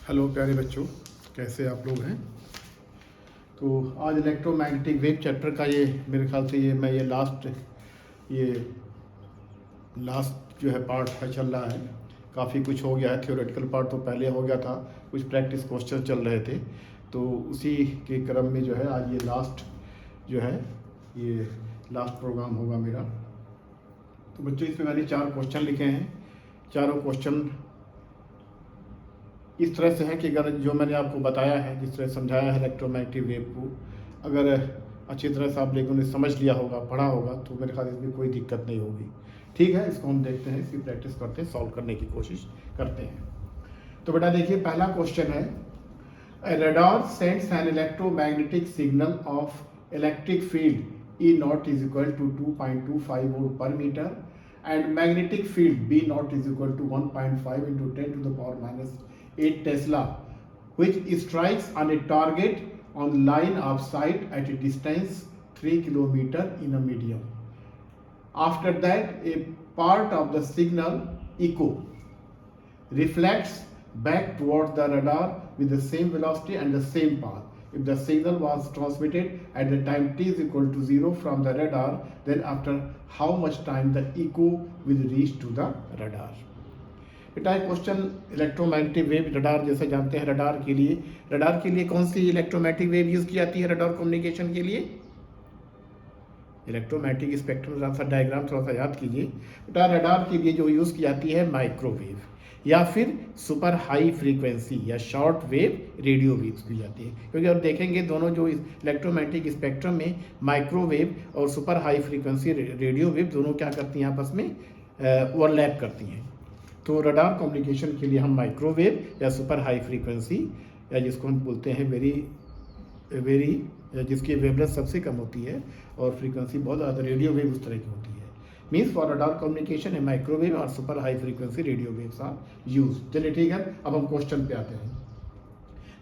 Hello प्यारे बच्चों, कैसे आप लोग हैं। तो आज इलेक्ट्रोमैग्नेटिक वेव चैप्टर का ये मेरे ख्याल से ये लास्ट जो है पार्ट है चल रहा है। काफ़ी कुछ हो गया है, थ्योरेटिकल पार्ट तो पहले हो गया था, कुछ प्रैक्टिस क्वेश्चन चल रहे थे, तो उसी के क्रम में जो है आज ये लास्ट प्रोग्राम होगा मेरा। तो बच्चों इसमें मैंने 4 क्वेश्चन लिखे हैं। चारों क्वेश्चन इस तरह से है कि अगर जो मैंने आपको बताया है, जिस तरह समझाया है इलेक्ट्रोमैग्नेटिक वेव को, अगर अच्छी तरह से आप लोगों ने समझ लिया होगा, पढ़ा होगा, तो मेरे ख्याल इसमें कोई दिक्कत नहीं होगी। ठीक है, इसको हम देखते हैं, इसकी प्रैक्टिस करते हैं, सॉल्व करने की कोशिश करते हैं। तो बेटा देखिए, पहला क्वेश्चन है, radar sends an electromagnetic signal of electric field E0 is equal to 2.25 volt per meter and magnetic field B0 is equal to 1.5 into 10 to the power minus 8 Tesla, which strikes on a target on line of sight at a distance 3 kilometer in a medium. After that, a part of the signal echo reflects back towards the radar with the same velocity and the same path. If the signal was transmitted at the time t is equal to 0 from the radar, then after how much time the echo will reach to the radar. बेटा question electromagnetic wave radar, जैसे जानते हैं radar के लिए कौन सी electromagnetic wave use की जाती है रडार कम्युनिकेशन के लिए। इलेक्ट्रोमैग्नेटिक स्पेक्ट्रम सा डायग्राम थोड़ा सा याद कीजिए। बेटा रडार के लिए जो यूज की जाती है माइक्रोवेव या फिर सुपर हाई फ्रीक्वेंसी या शॉर्ट वेव रेडियो वेव्स की जाती है, क्योंकि आप देखेंगे दोनों जो इलेक्ट्रोमैग्नेटिक स्पेक्ट्रम में माइक्रोवेव और super high frequency radio wave दोनों क्या करती हैं, आपस में ओवरलैप करती हैं। तो रडार कम्युनिकेशन के लिए हम माइक्रोवेव या सुपर हाई फ्रीक्वेंसी या जिसको हम बोलते हैं वेरी जिसकी वेवलेंथ सबसे कम होती है और फ्रीक्वेंसी बहुत ज़्यादा, रेडियो वेव उस तरह की होती है। मीन्स फॉर रडार कम्युनिकेशन है माइक्रोवेव और super high frequency radio waves are use. चलिए ठीक है, अब हम क्वेश्चन पे आते हैं।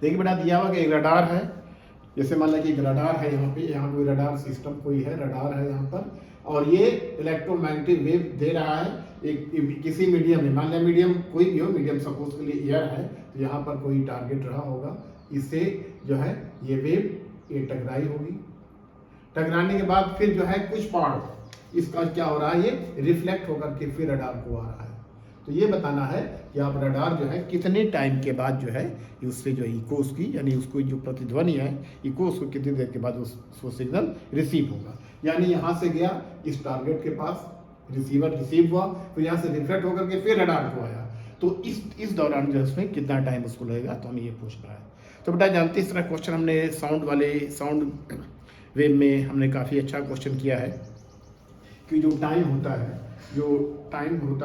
देखिए बेटा, दिया हुआ कि एक रडार है, जैसे मान लें कि एक रडार है, यहाँ कोई रडार सिस्टम कोई है, रडार है यहाँ पर, और ये इलेक्ट्रोमैग्नेटिक वेव दे रहा है एक किसी मीडियम में। मान लें मीडियम कोई भी हो, मीडियम सपोज के लिए एयर है, तो यहाँ पर कोई टारगेट रहा होगा, इससे जो है ये वेव ये टकराई होगी। टकराने के बाद फिर जो है कुछ पार्ट इसका क्या हो रहा है, ये रिफ्लेक्ट होकर के फिर रडार को आ रहा है। तो ये बताना है कि आप रडार जो है कितने टाइम के बाद जो है उससे जो इको उसकी, यानी उसको जो प्रतिध्वनि है इको, उसको कितनी देर के बाद उसको सिग्नल रिसीव होगा। यानी यहाँ से गया इस टारगेट के पास, रिसीवर रिसीव हुआ, फिर यहाँ से रिफ्लेक्ट होकर के फिर रडार को आया, तो इस दौरान जो उसमें कितना टाइम उसको लगेगा, तो हमें ये पूछना है। तो बेटा जानते इस तरह क्वेश्चन हमने साउंड वेव में हमने काफ़ी अच्छा क्वेश्चन किया है कि जो टाइम होता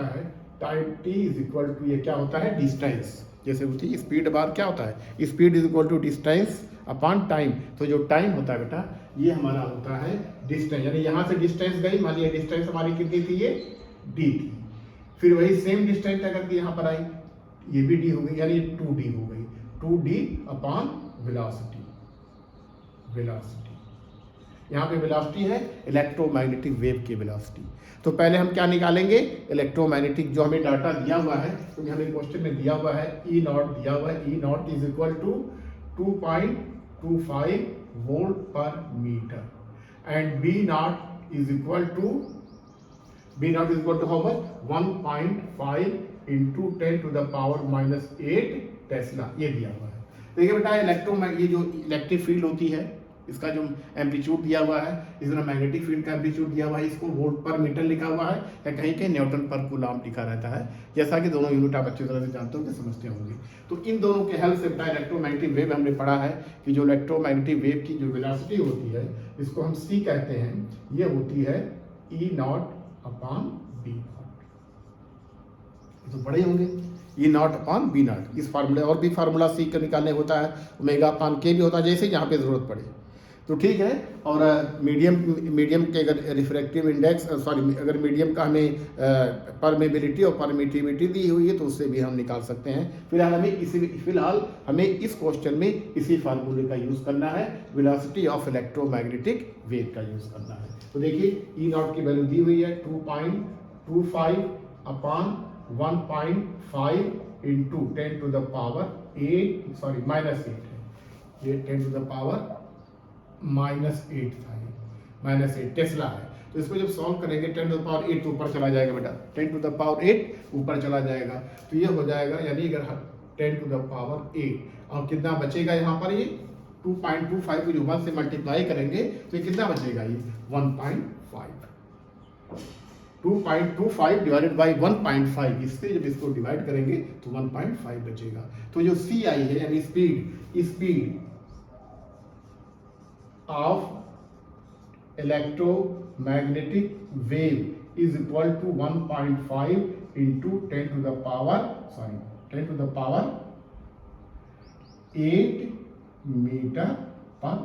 है time t is equal to, ये क्या होता है, डिस्टेंस। जैसे होती है स्पीड बार, क्या होता है, speed is equal to distance upon time. तो जो टाइम होता है बेटा, ये हमारा होता है डिस्टेंस, यानी यहाँ से डिस्टेंस गई, मान लीजिए डिस्टेंस हमारी कितनी थी, ये d थी, फिर वही सेम डिस्टेंस अगर कि यहाँ पर आई, ये भी d हो गई, यानी 2d हो गई, 2d अपॉन वेलोसिटी। यहाँ पे वेलोसिटी है इलेक्ट्रोमैग्नेटिक वेव की वेलोसिटी। तो पहले हम क्या निकालेंगे, इलेक्ट्रोमैग्नेटिक जो हमें डाटा दिया हुआ है, क्योंकि हमें क्वेश्चन में दिया हुआ है E0 दिया हुआ है, E0 is equal to 2.25 volt per metre and B0 is equal to how much, 1.5 into 10 to the power minus 8 tesla, ये दिया हुआ है। देखिए बेटा, ये जो इलेक्ट्रिक फील्ड होती है, इसका जो एम्पलीट्यूड दिया हुआ है, इसमें मैग्नेटिक फील्ड का एम्पलीट्यूड दिया हुआ है, इसको वोल्ट पर मीटर लिखा हुआ है या कहीं कहीं न्यूटन पर कूलॉम लिखा रहता है, जैसा कि दोनों यूनिट आप अच्छी तरह से जानते होंगे, समझते होंगे। तो इन दोनों के हेल्प से बेटा इलेक्ट्रोमैग्नेटिक वेव हमने पढ़ा है कि जो इलेक्ट्रोमैग्नेटिक वेव की जो वेलोसिटी होती है, इसको हम c कहते हैं, ये होती है E0 अपॉन B0। तो बड़े होंगे E0 अपॉन B0। इस फार्मूले और भी फार्मूला C का निकालने होता है, ओमेगा अपॉन K भी होता है, जैसे यहाँ पे जरूरत पड़े, तो ठीक है। और मीडियम के अगर रिफ्रैक्टिव इंडेक्स अगर मीडियम का हमें परमेबिलिटी और परमिटिविटी दी हुई है, तो उससे भी हम निकाल सकते हैं। फिलहाल हमें इस क्वेश्चन में इसी फार्मूले का यूज़ करना है, वेलोसिटी ऑफ इलेक्ट्रोमैग्नेटिक वेव का यूज़ करना है। तो देखिए E0 की वैल्यू दी हुई है 2.25 upon 1.5 into 10 to the power 8, sorry -8 है, ये 10 टू द पावर -8 था, ये -8 टेस्ला है। तो इसको जब सॉल्व करेंगे 10 टू द पावर 8 तो ऊपर चला जाएगा बेटा, 10 टू द पावर 8 ऊपर चला जाएगा, तो ये हो जाएगा, यानी अगर 10 टू द पावर 8 और कितना बचेगा यहाँ पर, ये 2.25 को जो 1 से मल्टीप्लाई करेंगे तो ये कितना बचेगा, ये 1.5, 2.25 डिवाइडेड बाई 1.5, इससे जब इसको डिवाइड करेंगे तो 1.5 बचेगा। तो जो सी आई है यानी speed of electromagnetic wave is equal to 1.5 into 10 to the power 8 metre per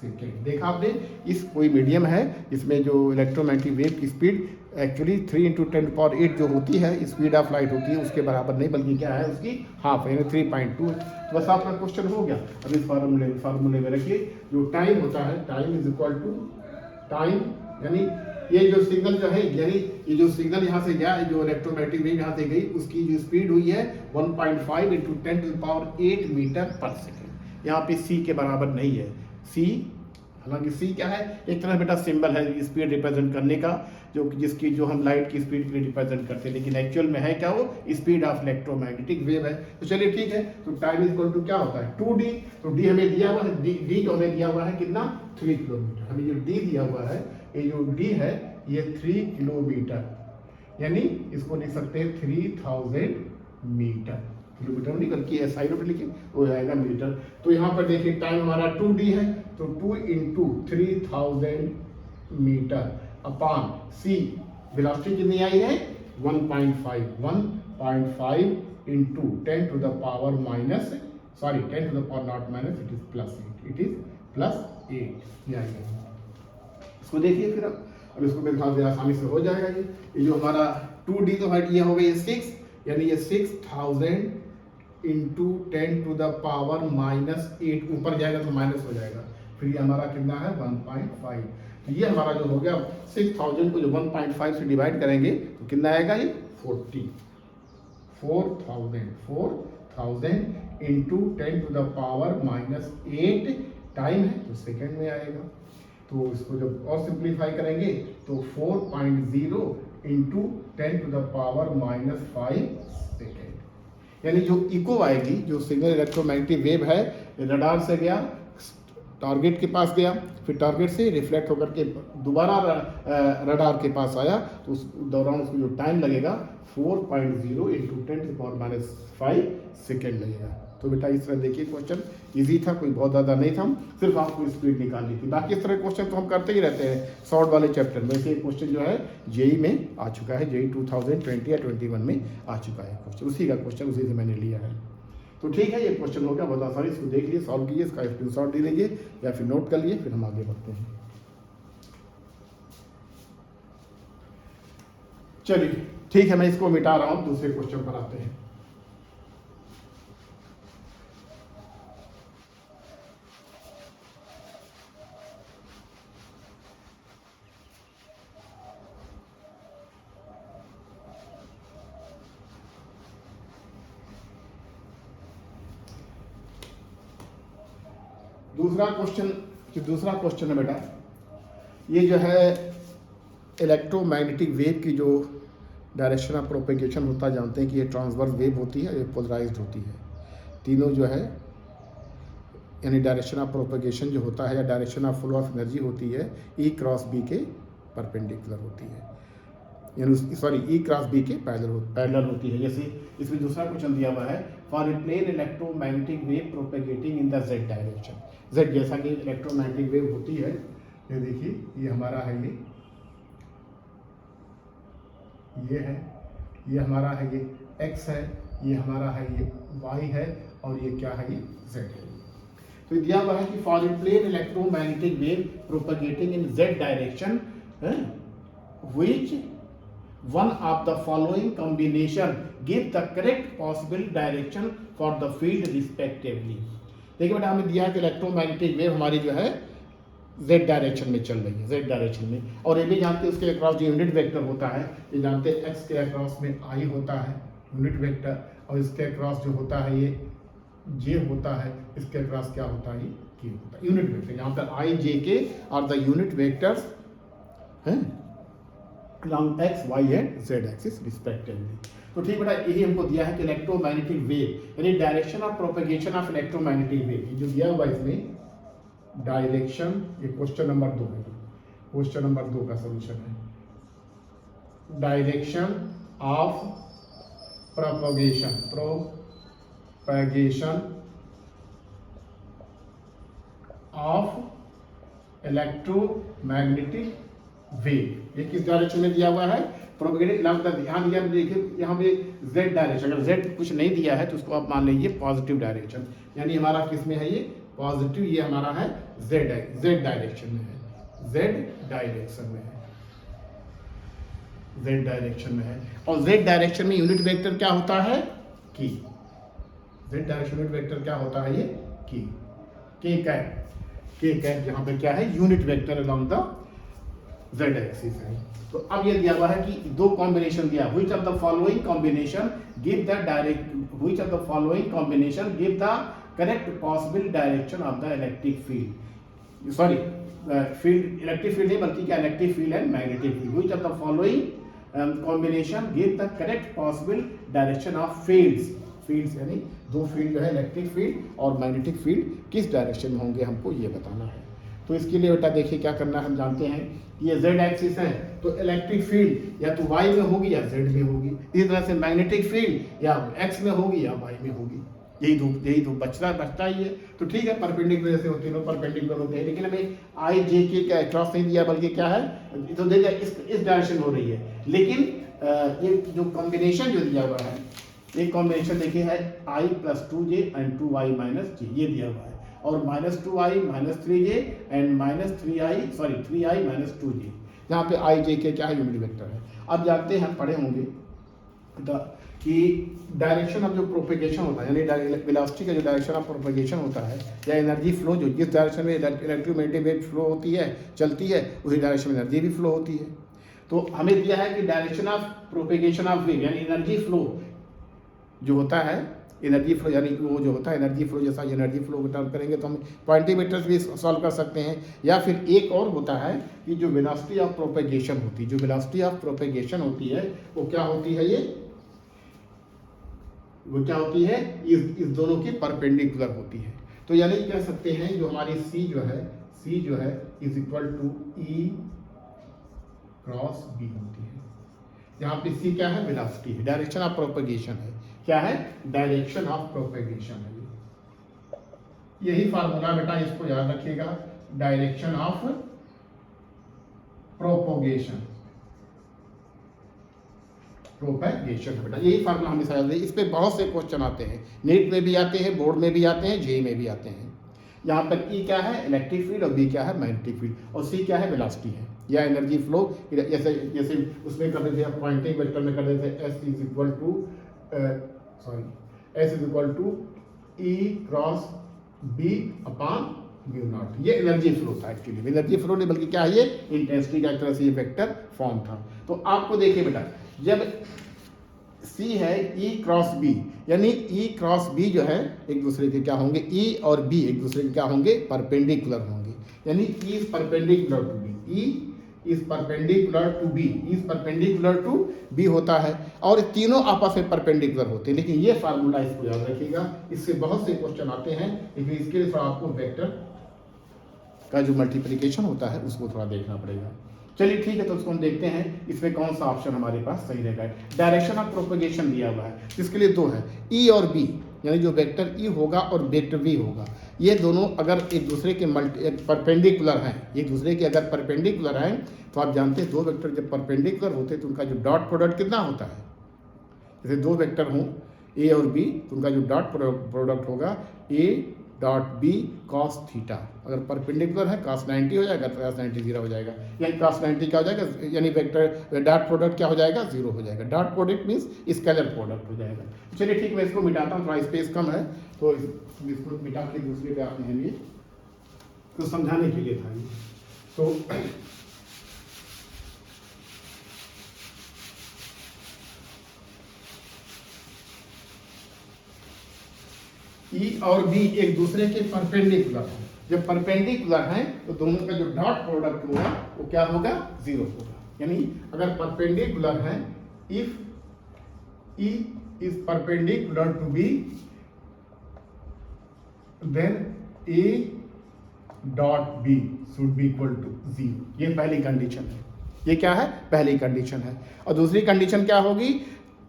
second. देखा आपने, इस कोई मीडियम है इसमें जो इलेक्ट्रोमैग्नेटिक वेव की speed actually 3 into 10 to power 8 जो होती है स्पीड ऑफ लाइट होती है, उसके बराबर नहीं बल्कि क्या है, उसकी हाफ है, यानी 3.2। तो बस आपका क्वेश्चन हो गया। अब इस फार्मूले में रखिए, जो टाइम होता है, time is equal to time, यानी ये जो सिग्नल जो है, यानी ये जो सिग्नल यहाँ से गया, जो इलेक्ट्रोमैग्नेटिक वेव यहाँ से गई, उसकी जो स्पीड हुई है 1.5 into 10 to power 8 metre per second. यहाँ पे सी के बराबर नहीं है, सी, हालांकि सी क्या है, एक तरह बेटा सिंबल है स्पीड रिप्रेजेंट करने का, जिसकी जो हम लाइट की स्पीड के लिए रिप्रेजेंट करते हैं, लेकिन एक्चुअल में है क्या, वो स्पीड ऑफ इलेक्ट्रोमैग्नेटिक वेव है। तो चलिए ठीक है, तो टाइम इज इक्वल टू क्या होता है 2d, तो d हमें दिया हुआ है, डी जो हमें दिया हुआ है कितना, 3 किलोमीटर। हमें जो d दिया हुआ है, ये जो d है ये 3 किलोमीटर, यानी इसको लिख सकते हैं 3000 मीटर, किलोमीटर नहीं बल्कि SI में लिखे वो आएगा मीटर। तो यहाँ पर देखिए टाइम हमारा 2d है, तो 2 इंटू 3000 मीटर अपॉन c, वेलोसिटी कितनी आई है 1.5 into 10 to the power minus, sorry 10 to the power not minus, it is plus 8 ये आएगा। इसको देखिए फिर अब इसको मेरे ख्याल से आसानी से हो जाएगा। ये जो हमारा 2d तो हट, ये हो गई 6, यानी ये 6000 इंटू 10 टू द पावर -8, ऊपर जाएगा तो माइनस हो जाएगा, फिर ये हमारा कितना है 1.5। तो ये हमारा जो हो गया 6000 को जो 1.5 से डिवाइड करेंगे तो कितना आएगा, ये 4000 into 10 to the power -8 time है तो सेकेंड में आएगा। तो इसको जब और सिंप्लीफाई करेंगे तो 4.0 into 10 to the power -5 second, यानी जो इको आएगी, जो सिग्नल इलेक्ट्रोमैग्नेटिक वेव है, रडार से गया टारगेट के पास गया, फिर टारगेट से रिफ्लेक्ट होकर के दोबारा रडार के पास आया, तो उस दौरान उसको जो टाइम लगेगा 4.0 into 10 to the power -5 second लगेगा। तो बेटा इस तरह देखिए, क्वेश्चन इजी था, कोई बहुत ज़्यादा नहीं था, सिर्फ आपको स्पीड निकालनी थी। बाकी इस तरह क्वेश्चन तो हम करते ही रहते हैं शॉर्ट वाले चैप्टर में। वैसे क्वेश्चन जो है जेई में आ चुका है, जेई 2020 या 21 में आ चुका है क्वेश्चन, उसी का क्वेश्चन उसी से मैंने लिया है। तो ठीक है, ये क्वेश्चन हो गया बहुत आसानी, इसको देख लिए, सॉल्व कीजिए, इसका स्क्रीनशॉट दे लीजिए या फिर नोट कर लिए, फिर हम आगे बढ़ते हैं। चलिए ठीक है, मैं इसको मिटा रहा हूँ, दूसरे क्वेश्चन पर आते हैं। दूसरा क्वेश्चन है बेटा, ये जो है इलेक्ट्रोमैग्नेटिक वेव की जो डायरेक्शन ऑफ प्रोपेगेशन होता है, जानते हैं कि ये ट्रांसवर्स वेव होती है, ये पोलराइज्ड होती है, तीनों जो है, यानी डायरेक्शन ऑफ प्रोपेगेशन जो होता है या direction of flow of energy होती है E क्रॉस B के परपेंडिकुलर होती है, यानी सॉरी E क्रॉस B के पैरेलल होती है। जैसे इसमें दूसरा क्वेश्चन दिया हुआ है, for a plane electromagnetic wave propagating in the Z direction, Z जैसा कि इलेक्ट्रोमैग्नेटिक वेव होती है, ये देखिए, ये हमारा है, ये है, ये हमारा है, ये X है, ये हमारा है, ये Y है, और ये क्या है, ये Z है। तो दिया हुआ है कि for a plane electromagnetic wave propagating in Z direction which one of the following combination give the correct possible direction for the field respectively। देखिए बेटा, हमें दिया है कि इलेक्ट्रोमैग्नेटिक वेव हमारी जो है Z डायरेक्शन में चल रही है, Z डायरेक्शन में, और ये भी जानते हैं उसके अक्रॉस जो यूनिट वेक्टर होता है, ये जानते हैं X के अक्रॉस में I होता है, यूनिट वेक्टर, और इसके अक्रॉस जो होता है ये जे होता है, इसके अक्रॉस क्या होता है, ये के होता है, यूनिट वेक्टर। यहाँ पर आई जे के आर द यूनिट वेक्टर्स हैं along x, y and z axis respectively. तो ठीक बेटा, यही हमको दिया है कि इलेक्ट्रोमैग्नेटिक वेव यानी direction of propagation of electromagnetic wave, जो दिया हुआ इसमें डायरेक्शन, ये क्वेश्चन नंबर 2 है, क्वेश्चन नंबर 2 का सॉल्यूशन है, direction of propagation of electromagnetic wave. ये किस डायरेक्शन में दिया हुआ है, प्रोपेगेटिव। ध्यान दिया, देखिए यहाँ पे z डायरेक्शन, अगर z कुछ नहीं दिया है तो उसको आप मान लीजिए पॉजिटिव डायरेक्शन, यानी हमारा किस में है, ये पॉजिटिव, ये हमारा है z डायरेक्शन में है, z डायरेक्शन में है, z डायरेक्शन में है। और z डायरेक्शन में यूनिट वेक्टर क्या होता है, की। z डायरेक्शन यूनिट वेक्टर क्या होता है, ये की, के कैप यहाँ पे क्या है, unit vector along the z axis है। तो अब ये दिया हुआ है कि दो कॉम्बिनेशन दिया, which of the following combination give the correct possible direction of the electric field, sorry field, electric field नहीं बल्कि क्या, electric field and magnetic field, which of the following combination give the correct possible direction of fields यानी दो field जो है, electric field और magnetic field किस direction में होंगे, हमको ये बताना है। तो इसके लिए बेटा देखिए क्या करना है, हम जानते हैं कि ये z एक्सिस है, तो इलेक्ट्रिक फील्ड या तो y में होगी या z में होगी, इसी तरह से मैग्नेटिक फील्ड या x में होगी या y में होगी, यही धूप बचता ही है। तो ठीक है, परपेंडिकुलर जैसे होते हैं, परपेंडिकुलर होते हैं, लेकिन हमें आई जे के का क्रॉस नहीं दिया, बल्कि क्या है, तो देखिए इस डायरेक्शन हो रही है, लेकिन ये जो कॉम्बिनेशन जो दिया हुआ है, एक कॉम्बिनेशन देखिए है i + 2j and 2y - j, ये दिया हुआ है, और -2i - 3j and -3i - 2j, यहाँ पे i j के क्या है, यूनिट वेक्टर है। अब जानते हैं, पढ़े होंगे कि डायरेक्शन ऑफ जो प्रोपेगेशन होता है, यानी वेलोसिटी का जो डायरेक्शन ऑफ प्रोपेगेशन होता है, या एनर्जी फ्लो, जो जिस डायरेक्शन में इलेक्ट्रोमैग्नेटिक वेव फ्लो होती है, चलती है, उसी डायरेक्शन में एनर्जी भी फ्लो होती है। तो हमें दिया है कि direction of propagation of wave यानी एनर्जी फ्लो जो होता है, एनर्जी फ्लो यानी वो जो होता है एनर्जी फ्लो, जैसा एनर्जी फ्लो को टर्म करेंगे तो हम पॉइंटिंग वेक्टर्स भी सॉल्व कर सकते हैं, या फिर एक और होता है कि जो वेलोसिटी ऑफ प्रोपेगेशन होती है, जो वेलोसिटी ऑफ प्रोपेगेशन होती है वो क्या होती है, वो क्या होती है, इस दोनों की परपेंडिकुलर होती है। तो यानी कह सकते हैं जो हमारी c जो है is equal to E cross B होती है। यहाँ पे c क्या है, वेलोसिटी है, डायरेक्शन ऑफ प्रोपेगेशन है, क्या है, डायरेक्शन ऑफ प्रोपेगेशन है। यही फार्मूला बेटा, इसको याद रखिएगा, डायरेक्शन ऑफ प्रोपेगेशन बेटा, यही फार्मूला हमेशा याद है। इस पे बहुत से क्वेश्चन आते हैं, नीट में भी आते हैं, बोर्ड में भी आते हैं, जेईई में भी आते हैं। यहाँ पर E क्या है, इलेक्ट्रिक फील्ड, और B क्या है, मैग्नेटिक फील्ड, और C क्या है, वेलोसिटी है या एनर्जी फ्लो। जैसे उसमें कर देते हैं, पॉइंटिंग वेक्टर में कर देते हैं, S is equal to E cross B upon μ0। ये एनर्जी फ्लो था, एक्चुअली एनर्जी फ्लो नहीं बल्कि क्या है, ये इंटेंसिटी का एक तरह से ये वेक्टर फॉर्म था। तो आपको देखिए बेटा, जब C है E क्रॉस B, यानी E क्रॉस B जो है एक दूसरे के क्या होंगे, E और B एक दूसरे के क्या होंगे, परपेंडिकुलर होंगे, यानी E is perpendicular to B, E is perpendicular to B होता है, और तीनों आपस में परपेंडिकुलर होते हैं। लेकिन ये फार्मूला इसको याद रखिएगा, इससे बहुत से क्वेश्चन आते हैं, लेकिन इसके लिए थोड़ा आपको वेक्टर का जो मल्टीप्लिकेशन होता है उसको थोड़ा देखना पड़ेगा। चलिए ठीक है, तो उसको हम देखते हैं इसमें कौन सा ऑप्शन हमारे पास सही रहेगा। डायरेक्शन ऑफ प्रोपेगेशन दिया हुआ है, जिसके लिए दो है, E और B, यानी जो वेक्टर E होगा और वेक्टर V होगा, ये दोनों अगर एक दूसरे के परपेंडिकुलर हैं, एक दूसरे के अगर परपेंडिकुलर हैं, तो आप जानते हैं दो वेक्टर जब परपेंडिकुलर होते हैं तो उनका जो डॉट प्रोडक्ट कितना होता है। जैसे दो वेक्टर हों A और B, तो उनका जो डॉट प्रोडक्ट होगा A dot B cos theta, अगर परपेंडिकुलर है cos 90 हो जाएगा, तो cos 90 0 हो जाएगा, यानी cos 90 क्या हो जाएगा, यानी वेक्टर डॉट प्रोडक्ट क्या हो जाएगा, 0 हो जाएगा। Dot product means scalar product हो जाएगा। चलिए ठीक, मैं इसको मिटाता हूँ, थोड़ा स्पेस कम है, तो इसको मिटा के दूसरे पे आपने लिए तो समझाने के लिए था ये। तो ई और बी एक दूसरे के परपेंडिकुलर है। जब परपेंडिकुलर हैं तो दोनों का जो डॉट प्रोडक्ट होगा वो क्या होगा, 0 होगा। यानी अगर परपेंडिकुलर है, if E is perpendicular to B then A dot B should be equal to 0। ये पहली कंडीशन है। ये क्या है, पहली कंडीशन है। और दूसरी कंडीशन क्या होगी,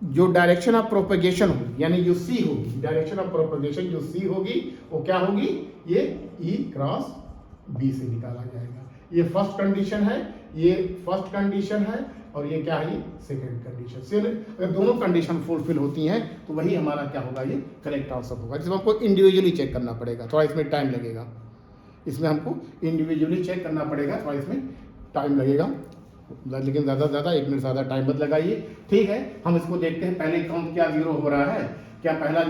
जो डायरेक्शन ऑफ प्रोपगेशन होगी, यानी जो सी होगी, डायरेक्शन ऑफ प्रोपगेशन जो सी होगी वो क्या होगी, ये ई क्रॉस बी से निकाला जाएगा। ये फर्स्ट कंडीशन है, ये फर्स्ट कंडीशन है, और ये क्या है, ये सेकेंड कंडीशन से। अगर दोनों कंडीशन फुलफिल होती हैं तो वही हमारा क्या होगा, ये करेक्ट आंसर होगा। जिसमें हमको इंडिविजुअली चेक करना पड़ेगा, थोड़ा इसमें टाइम लगेगा। इसमें हमको इंडिविजुअली चेक करना पड़ेगा, थोड़ा इसमें टाइम लगेगा, लेकिन ज़्यादा से ज़्यादा 1 मिनट ज़्यादा टाइम मत लगाइए। ठीक है, हम इसको देखते हैं। पहले काउंट क्या 0 हो रहा है, क्या पहला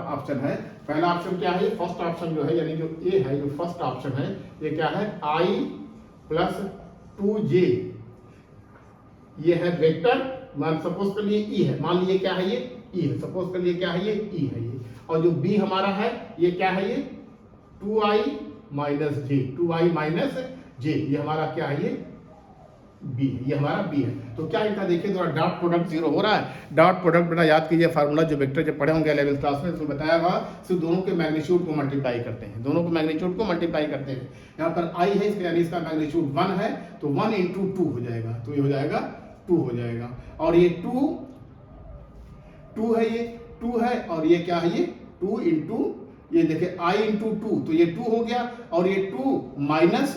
ऑप्शन है, पहला ऑप्शन क्या है, फर्स्ट ऑप्शन जो है, यानी जो ए है, जो फर्स्ट ऑप्शन है, ये क्या है, i प्लस 2j, ये है वेक्टर। मान सपोज कर लिए ई है, मान लीजिए क्या है, ये ई है, सपोज कर लिए क्या है, ये ई है ये। और जो बी हमारा है, ये क्या है, ये 2i माइनस जे, 2i माइनस जे, ये हमारा क्या है, ये बी है, ये हमारा बी है। तो क्या इनका देखिए थोड़ा डॉट प्रोडक्ट 0 हो रहा है। डॉट प्रोडक्ट बेटा याद कीजिए, फार्मूला जो वेक्टर जब पढ़े होंगे 11th क्लास में, उसमें बताया हुआ, सिर्फ दोनों के मैग्नीट्यूड को मल्टीप्लाई करते हैं, दोनों को मैग्नीट्यूड को मल्टीप्लाई करते हैं। यहाँ पर आई है, इसका यानी इसका मैग्नीट्यूड 1 है, तो 1 इंटू 2 हो जाएगा, तो ये हो जाएगा 2 हो जाएगा। और ये 2 है, ये 2 है, और ये क्या है, ये 2 इंटू, ये देखिए i इंटू 2, तो ये 2 हो गया, और ये 2 minus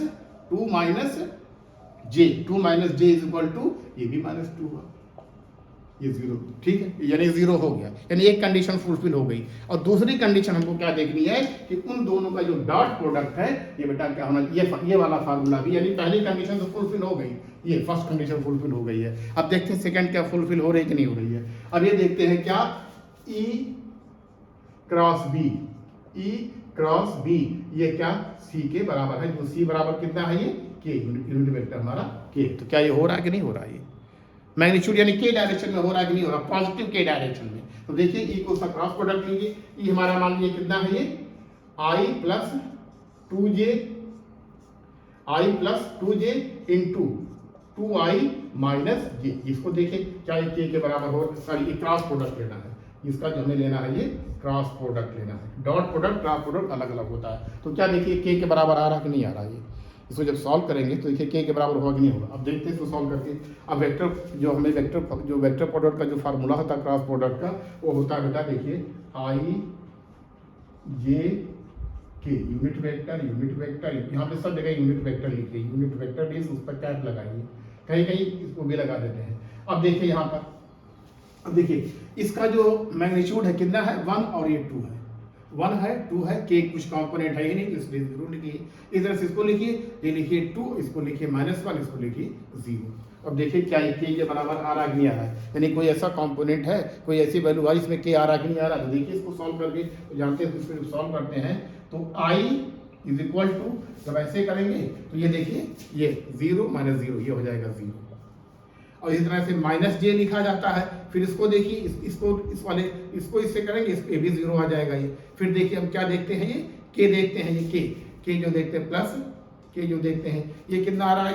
J, 2 minus J is equal to, ये भी -2 हुआ, ये 0। ठीक है, यानी 0 हो गया, यानी एक कंडीशन फुलफिल हो गई। और दूसरी कंडीशन हमको क्या देखनी है कि उन दोनों का जो डॉट प्रोडक्ट है, ये बेटा क्या होना, ये वाला फार्मूला भी, यानी पहली कंडीशन तो फुलफिल हो गई, ये फर्स्ट कंडीशन फुलफिल हो गई है। अब देखते हैं सेकंड क्या फुलफिल हो रही है कि नहीं हो रही है। अब ये देखते हैं क्या, ई क्रॉस बी, ई क्रॉस बी, ये क्या सी के बराबर है, जो सी बराबर कितना है, ये के, यूनिट वेक्टर हमारा के। तो क्या ये हो रहा है कि नहीं हो रहा है, ये मैग्नीट्यूड यानी के डायरेक्शन में हो रहा है कि नहीं हो रहा, पॉजिटिव के डायरेक्शन में। तो देखिए ई को उसका क्रॉस प्रोडक्ट लीजिए, ई हमारा मान लीजिए कितना है, ये I plus 2j into 2i minus J. इसको देखिए क्या ये के बराबर हो, सॉरी ये क्रॉस प्रोडक्ट लेना है, इसका जो हमें लेना है, ये क्रॉस प्रोडक्ट लेना है। डॉट प्रोडक्ट क्रॉस प्रोडक्ट अलग अलग होता है। तो क्या देखिए के बराबर आ रहा है कि नहीं आ रहा है, ये इसको जब सॉल्व करेंगे तो देखिए के बराबर होगा कि नहीं होगा। अब देखते हैं इसको सॉल्व करके। अब वेक्टर जो हमें वेक्टर प्रोडक्ट का जो फार्मूला होता है क्रॉस प्रोडक्ट का, वो होता है बेटा देखिए i j k, unit vector, यहाँ पे सब जगह यूनिट वेक्टर लिखिए, यूनिट वेक्टर मीन्स उस पर कैप लगाइए, कहीं कहीं इसको भी लगा देते हैं। अब देखिए यहाँ पर, अब देखिए इसका जो मैग्नीट्यूड है कितना है, 1, और ये 2 है, 1 है 2 है, के कुछ कंपोनेंट है ही नहीं, इसलिए 0 लिखिए। इस तरह से इसको लिखिए, ये लिखिए 2, इसको लिखिए -1, इसको लिखिए 0। अब देखिए क्या ये के बराबर आ रहा कि नहीं आ रहा है, यानी कोई ऐसा कंपोनेंट है, कोई ऐसी वैल्यू आई इसमें के आ रहा कि नहीं आ रहा। तो देखिए इसको सॉल्व करके, तो जानते हैं इसको सॉल्व करते हैं तो i इज इक्वल टू, जब ऐसे करेंगे तो ये देखिए ये 0 - 0, ये हो जाएगा 0। और इस तरह से -j लिखा जाता है। फिर इसको देखिए, इसको इससे करेंगे, ये भी 0 आ जाएगा ये। फिर देखिए हम क्या देखते हैं, ये के देखते हैं, ये के जो देखते हैं प्लस के जो देखते हैं, ये कितना आ रहा है,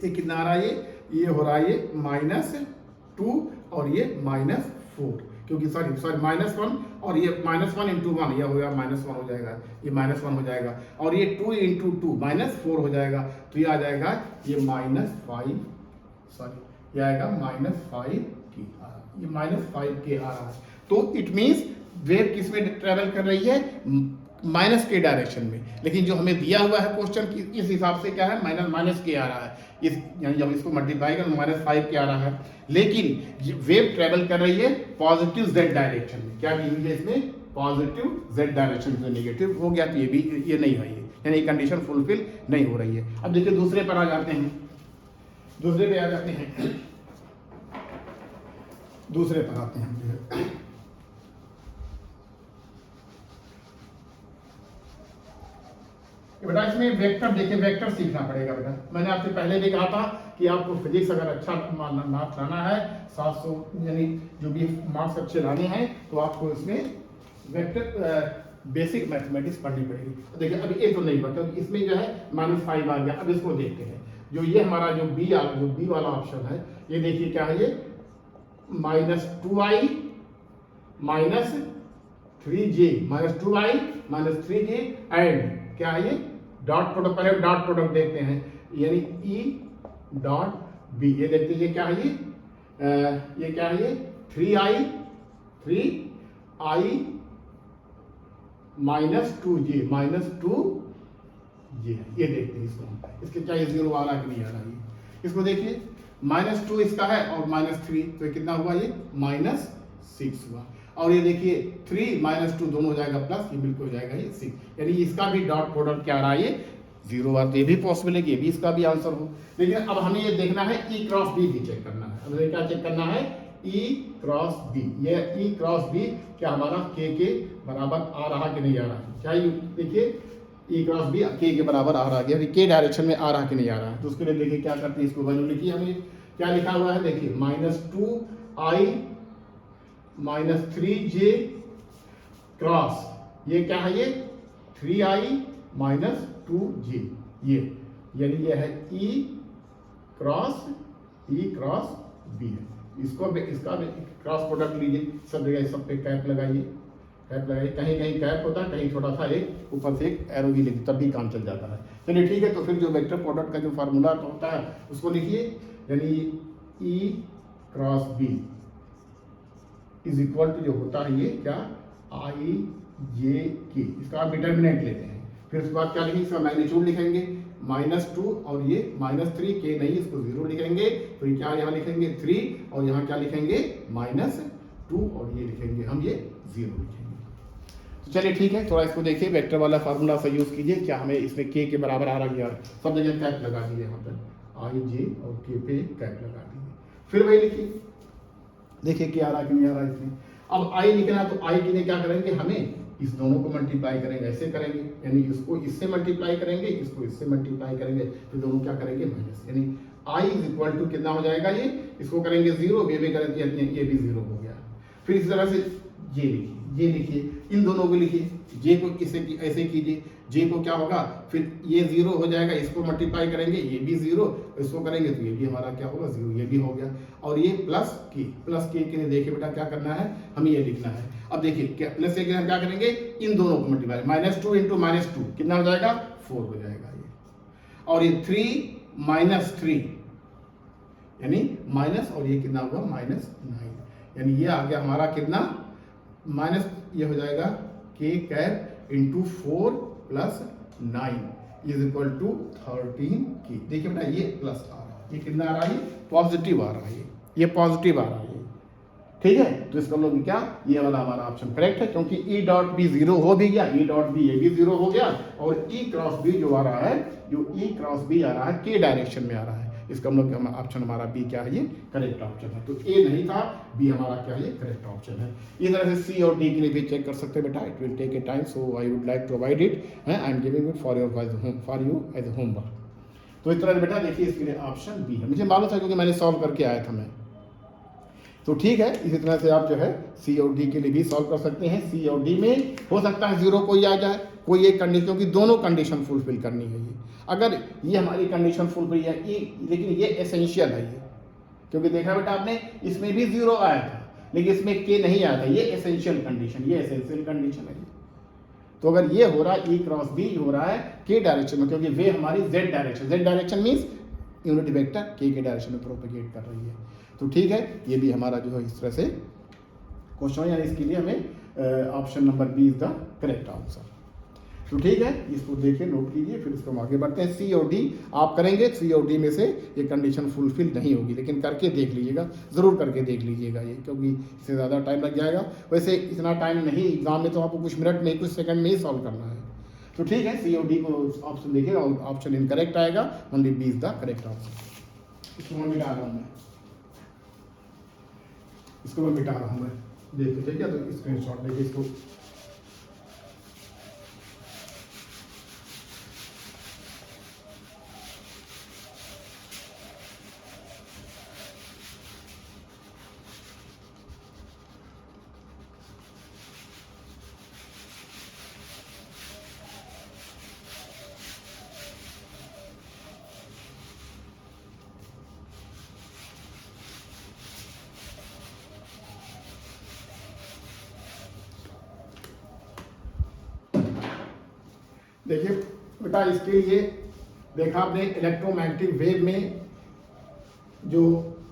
ये कितना आ रहा है, ये हो रहा है ये -2 और ये -4, क्योंकि सॉरी -1 और ये -1 इंटू 1, ये हो गया -1 हो जाएगा, ये -1 हो जाएगा, और ये 2 इंटू 2 -4 हो जाएगा। तो ये आ जाएगा ये -5, सॉरी ये आएगा -5 के, ये -5 के आ रहा है। तो इट मीन्स वेव किस में ट्रेवल कर रही है, माइनस के डायरेक्शन में। लेकिन जो हमें दिया हुआ है क्वेश्चन की, इस हिसाब से क्या है, माइनस के आ रहा है, इस यानी जब इसको मल्टीप्लाई करें -5 के आ रहा है। लेकिन वेव ट्रेवल कर रही है पॉजिटिव z डायरेक्शन में। क्या दी है इसमें, पॉजिटिव z डायरेक्शन में, नेगेटिव हो गया तो ये भी ये नहीं है, यानी कंडीशन फुलफिल नहीं हो रही है। अब देखिए दूसरे पर आ जाते हैं, दूसरे पे आ जाते हैं, दूसरे पर आते हैं। बेटा इसमें वेक्टर देखिए, वेक्टर सीखना पड़ेगा बेटा। मैंने आपसे पहले भी कहा था कि आपको फिजिक्स अगर अच्छा मार्क्स लाना है, 700 यानी जो भी मार्क्स अच्छे लाने हैं, तो आपको इसमें वेक्टर बेसिक मैथमेटिक्स पढ़नी पड़ेगी। तो देखिए अभी ये तो नहीं पढ़ा क्योंकि इसमें जो है -5 आ गया। अब इसको देखते हैं, जो ये हमारा जो बी वाला ऑप्शन है, ये देखिए क्या है, ये -2i -3j -2i -3j and क्या है ये डॉट प्रोडक्ट। पहले डॉट प्रोडक्ट देखते हैं, यानी ई डॉट बी। ये देखते हैं ये क्या है, ये क्या है, ये 3i -2j -2j। ये देखते हैं इसको, इसके क्या ये 0 आ रहा है कि नहीं आ रहा है। इसको देखिए -2 इसका है और -3, तो ये कितना हुआ, ये -6 हुआ। और ये देखिए 3 -2 दोनों हो जाएगा प्लस, ये बिल्कुल हो जाएगा ये 6, यानी इसका भी डॉट प्रोडक्ट क्या आ रहा है, ये 0 आ। तो ये भी पॉसिबल है कि ये भी इसका भी आंसर हो। लेकिन अब हमें ये देखना है ई क्रॉस बी भी चेक करना है। अब क्या चेक करना है, ई क्रॉस बी। ये ई क्रॉस बी क्या हमारा के बराबर आ रहा कि नहीं आ रहा है। क्या देखिए ई क्रॉस बी के बराबर आ रहा है, के डायरेक्शन में आ रहा कि नहीं आ रहा है। तो उसके लिए देखिए क्या करते हैं, इसको वैल्यू लिखिए। हमें क्या लिखा हुआ है, देखिए -2i -3j क्रॉस, ये क्या है, ये 3i -2j। ये यानी ये है ई क्रॉस बी है। इसको इसका क्रॉस प्रोडक्ट लीजिए, सब जगह सब पे कैप लगाइए, कहीं कहीं कैप होता है, कहीं थोड़ा सा एक ऊपर से एक एरो भी लिखिए, तब भी काम चल जाता है। चलिए ठीक है, तो फिर जो वेक्टर प्रोडक्ट का जो फार्मूला होता है उसको लिखिए, यानी E cross B is equal to जो होता है ये क्या, आई जे के। इसका आप डिटर्मिनेंट लेते हैं, फिर उसके बाद क्या लिखेंगे, इसका मैग्नीट्यूड लिखेंगे -2 और ये -3, के नहीं इसको 0 लिखेंगे, तो ये क्या यहाँ लिखेंगे 3 और यहाँ क्या लिखेंगे -2 और ये लिखेंगे हम ये 0 लिखेंगे। तो चलिए ठीक है, थोड़ा इसको देखिए, वेक्टर वाला फार्मूला सा यूज कीजिए। क्या हमें इसमें के बराबर आ रहा है, सब जगह कैप लगा दीजिए, यहाँ पर आई जे और के पे कैप लगा दीजिए, फिर वही लिखिए, देखिए क्या आ रहा है कि नहीं आ रहा है इसमें। अब आई लिखना है, तो आई के लिए क्या करेंगे, हमें इस दोनों को मल्टीप्लाई करेंगे, ऐसे करेंगे, यानी इसको इससे मल्टीप्लाई करेंगे, इसको इससे मल्टीप्लाई करेंगे, तो दोनों क्या करेंगे माइनस, यानी आई इज इक्वल टू कितना हो जाएगा, ये इसको करेंगे 0, ये भी करेंगे, ये भी 0 हो गया। फिर इस तरह से ये लिखिए, इन दोनों को लिखिए, जे को इसे ऐसे कीजिए, जे को क्या होगा, फिर ये 0 हो जाएगा, इसको मल्टीप्लाई करेंगे, ये भी 0, इसको करेंगे तो ये भी हमारा क्या होगा 0, ये भी हो गया। और ये प्लस के लिए देखिए बेटा क्या करना है, हमें ये लिखना है। अब देखिए क्या प्लस के लिए हम क्या करेंगे, इन दोनों को मल्टीप्लाई, -2 × -2 कितना हो जाएगा 4 हो जाएगा ये। और ये 3 - 3 यानी माइनस, और ये कितना हुआ -9, यानी ये आ गया हमारा कितना माइनस, ये हो जाएगा के कैप × 4 + 9 इज इक्वल टू 13 की। देखिए बेटा ये प्लस आ रहा है, ये कितना आ रहा है, पॉजिटिव आ रहा है, ये पॉजिटिव आ रहा है, ठीक है। तो इसका मतलब क्या, ये वाला हमारा ऑप्शन करेक्ट है, क्योंकि ई डॉट बी 0 हो भी गया, ई डॉट बी ये भी 0 हो गया, और ई क्रॉस बी जो आ रहा है, जो ई क्रॉस बी आ रहा है के डायरेक्शन में आ रहा है। इसका मतलब ऑप्शन हमारा बी क्या है, ये करेक्ट ऑप्शन है। तो ए नहीं था, बी हमारा क्या है, ये करेक्ट ऑप्शन है। इस तरह से सी और डी के लिए भी चेक कर सकते हैं बेटा, it will take a time, so I would like to provide it, I am giving it for you as a homework. तो इस तरह से बेटा देखिए, इसके लिए ऑप्शन बी है, मुझे मालूम था क्योंकि मैंने सॉल्व करके आया था मैं। तो ठीक है, इसी तरह से आप जो है सी और डी के लिए भी सॉल्व कर सकते हैं। सी और डी में हो सकता है 0 कोई आ जाए, कोई एक कंडीशन, क्योंकि दोनों कंडीशन फुलफिल करनी है ये। अगर ये हमारी कंडीशन फुलफिल है, लेकिन ये एसेंशियल है ये, क्योंकि देखा बेटा आपने इसमें भी 0 आया था, लेकिन इसमें के नहीं आया था, ये एसेंशियल कंडीशन, ये एसेंशियल कंडीशन है। तो अगर ये हो रहा है ई क्रॉस बी हो रहा है के डायरेक्शन में, क्योंकि वे हमारी Z direction means unit vector के डायरेक्शन में प्रोपेगेट कर रही है। तो ठीक है, ये भी हमारा जो है इस तरह से क्वेश्चन, यानी इसके लिए हमें option number B is the correct answer. तो ठीक है, इसको देखिए, नोट कीजिए, फिर इसको हम आगे बढ़ते हैं। सी और डी आप करेंगे, सी और डी में से ये कंडीशन फुलफिल नहीं होगी, लेकिन करके देख लीजिएगा, ज़रूर करके देख लीजिएगा ये, क्योंकि इससे ज़्यादा टाइम लग जाएगा। वैसे इतना टाइम नहीं, एग्जाम में तो आपको कुछ मिनट में, कुछ सेकंड में ही सॉल्व करना है। तो ठीक है, सी और डी को ऑप्शन देखिएगा, और ऑप्शन इनकरेक्ट आएगा, only B is the correct option. इसको मैं मिटा रहा हूँ, इसको मैं मिटा रहा हूँ मैं, देखिए ठीक है। तो स्क्रीनशॉट लेके इसको देखिए बेटा, इसके लिए देखा आपने इलेक्ट्रोमैग्नेटिक वेव में जो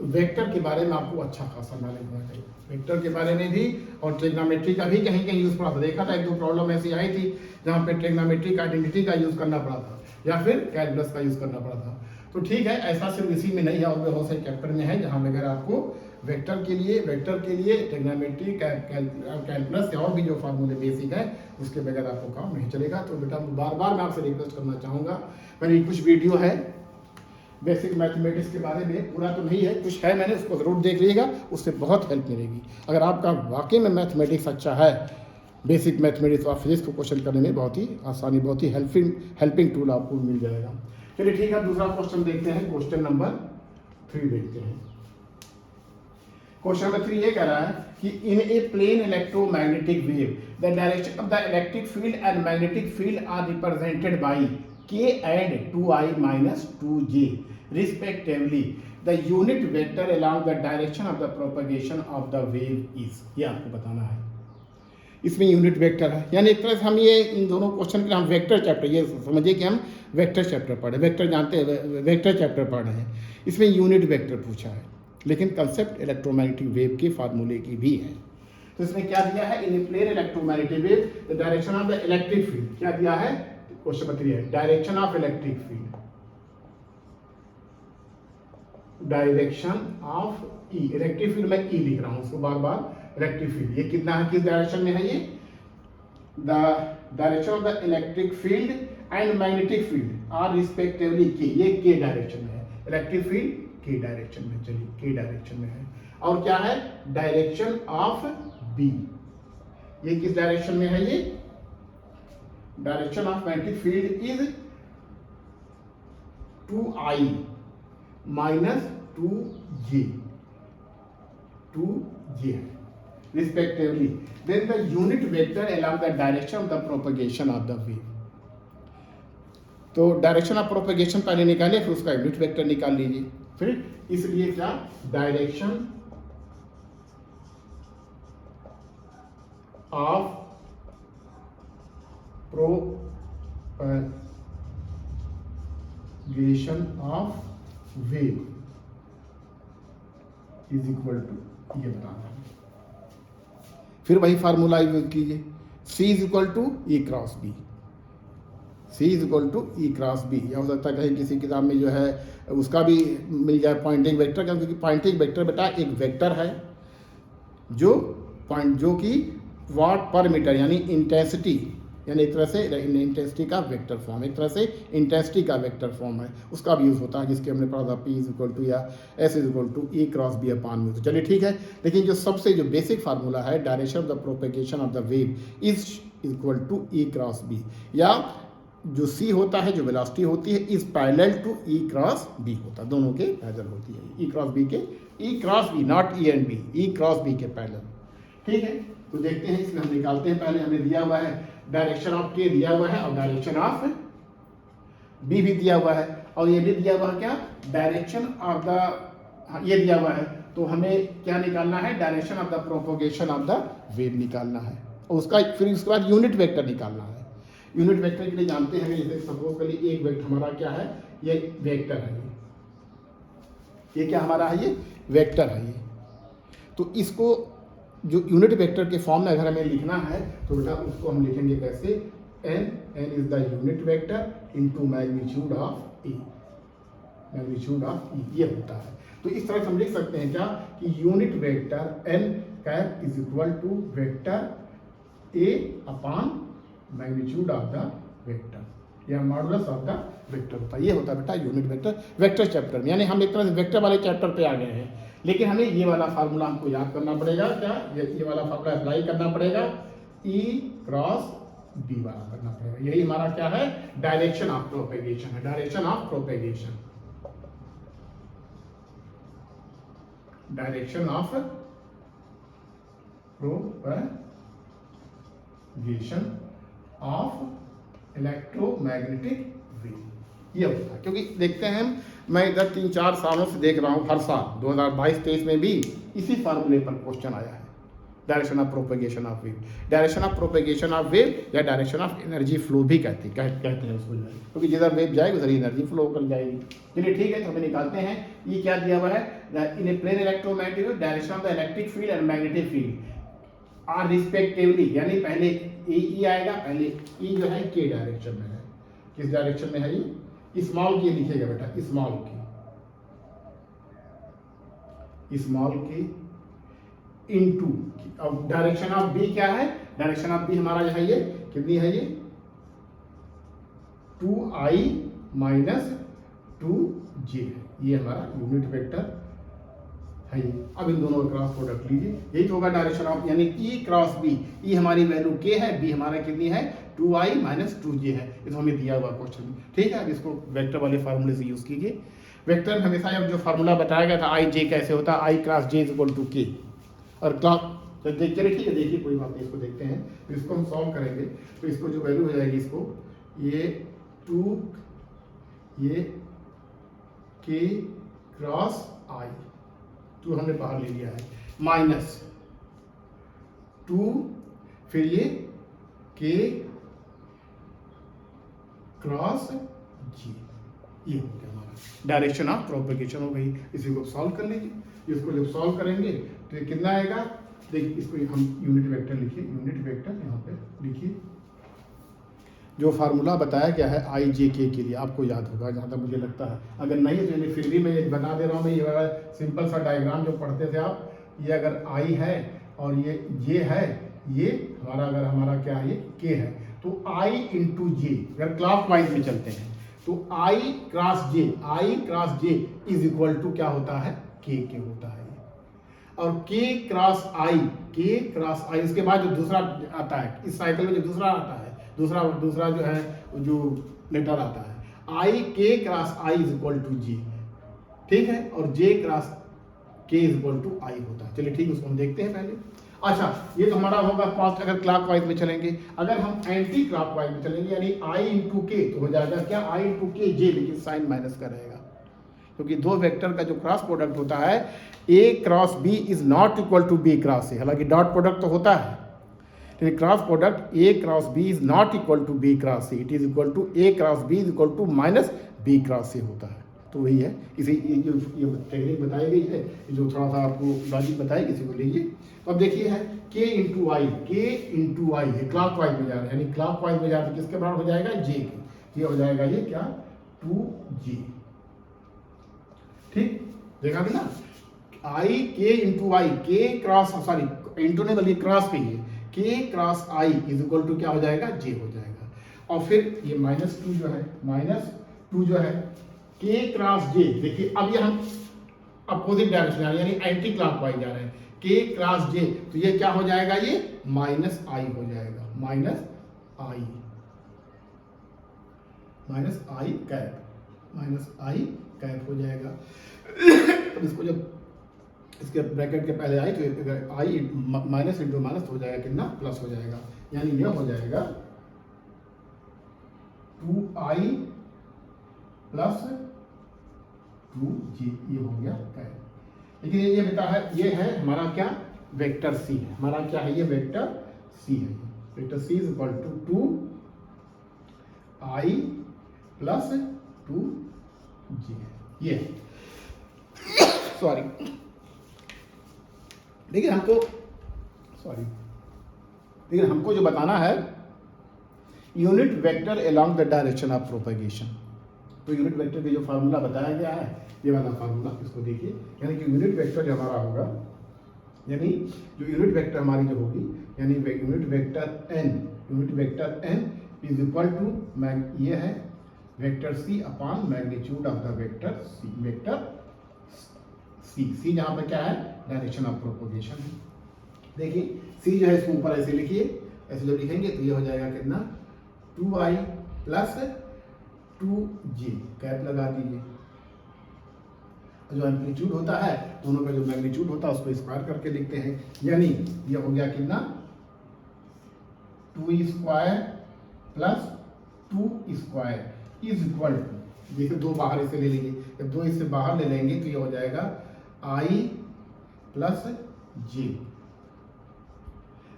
वेक्टर के बारे में आपको अच्छा खासा नॉलेज होना चाहिए, वेक्टर के बारे में भी, और ट्रिग्नोमेट्री का भी कहीं कहीं यूज़ पड़ा था। देखा था एक दो प्रॉब्लम ऐसी आई थी जहाँ पे ट्रिग्नोमेट्रिक आइडेंटिटी का यूज़ करना पड़ा था या फिर कैलकुलस का यूज़ करना पड़ा था। तो ठीक है, ऐसा सिर्फ इसी में नहीं है, और भी बहुत सारे चैप्टर में है जहाँ वगैरह आपको वेक्टर के लिए ट्रिग्नोमेट्री, कैलकुलस और भी जो फार्मूले बेसिक है उसके बगैर आपको काम नहीं चलेगा। तो बेटा बार बार मैं आपसे रिक्वेस्ट करना चाहूँगा, मेरी कुछ वीडियो है बेसिक मैथमेटिक्स के बारे में, पूरा तो नहीं है, कुछ है, मैंने उसको ज़रूर देख लीजिएगा, उससे बहुत हेल्प मिलेगी। अगर आपका वाकई में मैथमेटिक्स अच्छा है, बेसिक मैथमेटिक्स और फिजिक्स को क्वेश्चन करने में बहुत ही आसानी, बहुत ही हेल्पिंग टूल आपको मिल जाएगा। चलिए ठीक है, दूसरा क्वेश्चन देखते हैं, क्वेश्चन नंबर 3 देखते हैं। क्वेश्चन नंबर 3 ये कह रहा है कि in a plane electromagnetic wave the direction of the electric field and magnetic field are represented by k and 2i minus 2j respectively. The unit vector along the direction of the propagation of the wave is, ये आपको बताना है। इसमें unit vector है, यानी एक तरह से हम ये इन दोनों क्वेश्चन के हम वेक्टर चैप्टर, ये समझिए कि हम वेक्टर चैप्टर पढ़ रहे, वेक्टर जानते हैं, वेक्टर चैप्टर पढ़ रहे हैं। इसमें यूनिट वेक्टर पूछा है, लेकिन कंसेप्ट इलेक्ट्रोमैग्नेटिक वेव के फार्मूले की भी है। तो इसमें क्या दिया है, in plane electromagnetic wave the direction of the electric field, क्या दिया है, क्वेश्चन नंबर 3 है direction of electric field, direction of E, electric field में ई लिख रहा हूं उसको बार बार, इलेक्ट्रिक फील्ड ये कितना है, किस डायरेक्शन में है, ये the direction of the electric field and magnetic field are respectively K, ये के डायरेक्शन में है, इलेक्ट्रिक फील्ड के डायरेक्शन में, चलिए के डायरेक्शन में है। और क्या है, डायरेक्शन ऑफ बी, ये किस डायरेक्शन में है, ये direction of magnetic field is 2i minus 2j respectively. Then the unit vector along the direction of the propagation of the wave. तो डायरेक्शन ऑफ प्रोपेगेशन पहले निकालिए, फिर उसका यूनिट वेक्टर निकाल लीजिए। फिर इसलिए क्या, direction of propagation of wave is equal to, ये बताना है। फिर वही फार्मूला यूज कीजिए, C is equal to E cross B, C is equal to E cross B। या हो सकता है कहीं किसी किताब में जो है उसका भी मिल जाए पॉइंटिंग वेक्टर, क्योंकि पॉइंटिंग वेक्टर बेटा एक वेक्टर है जो कि वाट पर मीटर यानी इंटेंसिटी, यानी एक तरह से इंटेंसिटी का वेक्टर फॉर्म, एक तरह से इंटेंसिटी का वेक्टर फॉर्म है, उसका भी यूज़ होता है, जिसके हमने पढ़ा था P इज इक्वल टू या S is equal to E cross B upon mu. तो चलिए ठीक है, लेकिन जो सबसे जो बेसिक फार्मूला है, direction of the propagation of the wave is equal to E cross B, या जो C होता है, जो वेलोसिटी होती है, is parallel to E cross B होता है, दोनों के पैरेलल होती है, E क्रॉस B के, E cross B not E and B, E cross B के पैरेलल। ठीक है, तो देखते हैं, इसमें हम निकालते हैं। पहले हमें दिया हुआ है डायरेक्शन ऑफ के दिया हुआ है, और डायरेक्शन ऑफ बी भी दिया हुआ है, और ये भी दिया हुआ है क्या, डायरेक्शन ऑफ द, ये दिया हुआ है। तो हमें क्या निकालना है, direction of the propagation of the wave निकालना है, और उसका फिर उसके बाद यूनिट वेक्टर निकालना है। यूनिट वेक्टर के लिए जानते हैं, जैसे सपोज करिए एक वेक्टर हमारा क्या है, ये वेक्टर है, ये क्या हमारा है, ये वेक्टर है ये। तो इसको जो यूनिट वेक्टर के फॉर्म में अगर हमें लिखना है तो बेटा उसको हम लिखेंगे कैसे, n is the unit vector into magnitude of e, magnitude of e ये होता है। तो इस तरह से हम लिख सकते हैं क्या, कि unit vector n cap is equal to vector a upon magnitude of the vector, या मॉडुलस ऑफ द वेक्टर होता है। ये होता है बेटा यूनिट वेक्टर, वेक्टर चैप्टर में, यानी हम एक तरह से वेक्टर वाले चैप्टर पे आ गए हैं। लेकिन हमें ये वाला फार्मूला हमको याद करना पड़ेगा, क्या, ये वाला फार्मूला अप्लाई करना पड़ेगा, E क्रॉस B वाला करना पड़ेगा। यही हमारा क्या है, डायरेक्शन ऑफ प्रोपेगेशन है, direction of propagation, direction of propagation of electromagnetic wave, ये होता है। क्योंकि देखते हैं मैं इधर 3-4 सालों से देख रहा हूँ, हर साल 2022-23 में भी इसी फार्मूले पर क्वेश्चन आया है, direction of propagation of wave, direction of propagation of wave या डायरेक्शन ऑफ एनर्जी फ्लो भी कहते हैं उसको, क्योंकि जिधर वेव जाएगी उधर एनर्जी फ्लो कर जाएगी। चलिए ठीक है, तो हमें निकालते हैं। ये क्या दिया हुआ है, in a plane electromagnetic direction of the electric field and magnetic field are respectively, यानी पहले ई आएगा, पहले ई जो है के डायरेक्शन में है। किस डायरेक्शन में है ये, स्मॉल के लिखेगा बेटा, स्मॉल के इनटू, अब डायरेक्शन ऑफ बी क्या है, डायरेक्शन ऑफ बी हमारा जो है ये कितनी है, ये 2i माइनस 2j है, ये हमारा यूनिट वेक्टर है ये। अब इन दोनों का क्रॉस प्रोडक्ट लीजिए, यही तो होगा डायरेक्शन ऑफ, यानी ई क्रॉस बी, ई हमारी वैल्यू k है, बी हमारा कितनी है 2i माइनस 2j है, ये तो हमें दिया हुआ क्वेश्चन में। ठीक है, अब इसको वेक्टर वाले फार्मूले से यूज कीजिए। वेक्टर में हमेशा अब जो फार्मूला बताया गया था आई जे कैसे होता है, I cross J is equal to K, और क्लॉक तो चलिए ठीक है, देखिए कोई बात नहीं, इसको देखते हैं, तो इसको हम सॉल्व करेंगे। तो इसको जो वैल्यू हो जाएगी, इसको ये 2 ये के क्रॉस आई, 2 हमने बाहर ले लिया है, माइनस 2 फिर ये के क्रॉस जी, ये हो गया हमारा डायरेक्शन ऑफ प्रोपेगेशन हो गई। इसी को सॉल्व कर लीजिए। इसको जब सॉल्व करेंगे तो ये कितना आएगा, देखिए इसको हम यूनिट वेक्टर लिखिए, यूनिट वेक्टर यहाँ पे लिखिए, जो फार्मूला बताया गया है आई जे के लिए, आपको याद होगा जहाँ तक मुझे लगता है, अगर नहीं तो फिर भी मैं बता दे रहा हूँ। मैं ये वाला सिंपल सा डायग्राम जो पढ़ते थे आप, ये अगर आई है और ये जे है, ये हमारा क्या है, ये के है, तो आई इंटू जे, अगर क्लॉकवाइज में चलते हैं तो I cross J is equal to क्या होता है, के होता है। और के क्रॉस आई, इसके बाद जो दूसरा आता है इस साइकिल में, जो दूसरा आता है, दूसरा जो है जो लेटर आता है, I K cross I is equal to J, ठीक है, और J cross K is equal to I होता है। चलिए ठीक है, उसको हम देखते हैं पहले। अच्छा, ये तो हमारा होगा फास्ट अगर क्लॉकवाइज में चलेंगे। अगर हम एंटी क्लॉकवाइज में चलेंगे, यानी आई इंटू के, तो हो जाएगा क्या, आई इंटू के जे, लेकिन साइन माइनस का रहेगा, क्योंकि दो वेक्टर का जो क्रॉस प्रोडक्ट होता है, A cross B is not equal to B cross A, हालांकि डॉट प्रोडक्ट तो होता है, लेकिन cross product A cross B is not equal to B cross A, it is equal to A cross B is equal to minus B cross A होता है। तो वही है, इसी ये टेक्निक बताई गई है, जो थोड़ा सा आपको लॉजिक बताई, किसी को लीजिए। तो अब देखिए है के इंटू आई है, क्लॉकवाइज में जा रहे हैं, यानी क्लॉकवाइज में जा रहे हैं, किसके बराबर हो जाएगा, जे के, ये हो जाएगा ये क्या, 2J, ठीक, देखा भी ना, आई के इंटू आई, के क्रॉस, सॉरी इंटू ने बल्कि क्रॉस पे ही, K cross I is equal to क्या हो जाएगा, जे हो जाएगा। और फिर ये -2 जो है के क्रॉस जे, देखिए अब ये हम अपोजिट डायरेक्शन यानी एंटी क्लॉकवाइज जा रहे हैं, के क्रॉस जे, तो ये क्या हो जाएगा, ये माइनस आई हो जाएगा, माइनस आई कैप हो जाएगा। तो इसको जब इसके ब्रैकेट के पहले आई, तो आई माइनस इंटू माइनस हो जाएगा कितना, प्लस हो जाएगा, यानी यह हो जाएगा 2i प्लस 2j, ये हो गया कैप। लेकिन ये बता है, ये है हमारा क्या, वेक्टर सी है, हमारा क्या है, ये वेक्टर सी है, vector C is equal to 2i plus 2j, ये सॉरी, लेकिन हमको जो बताना है, unit vector along the direction of propagation. तो यूनिट वेक्टर के जो फार्मूला बताया गया है, ये वाला फार्मूला, इसको देखिए, यानी कि यूनिट वेक्टर जो हमारा होगा, यानी जो यूनिट वेक्टर हमारी जो होगी, यानी unit vector N is equal to, ये है vector C upon magnitude of the vector C जहाँ पर क्या है, डायरेक्शन ऑफ प्रोपेगेशन है। देखिए सी जो है इसको ऊपर ऐसे लिखिए, ऐसे जब लिखेंगे तो ये हो जाएगा कितना, 2i प्लस 2j, कैप लगा दीजिए। जो एम्पलीट्यूड होता है, दोनों का जो मैग्नीट्यूड होता है उसको स्क्वायर करके लिखते हैं, यानी ये हो गया कितना, 2 square plus 2 square is equal to, जैसे 2 बाहर इसे ले लेंगे, जब 2 इससे बाहर ले लेंगे तो ये हो जाएगा i plus j,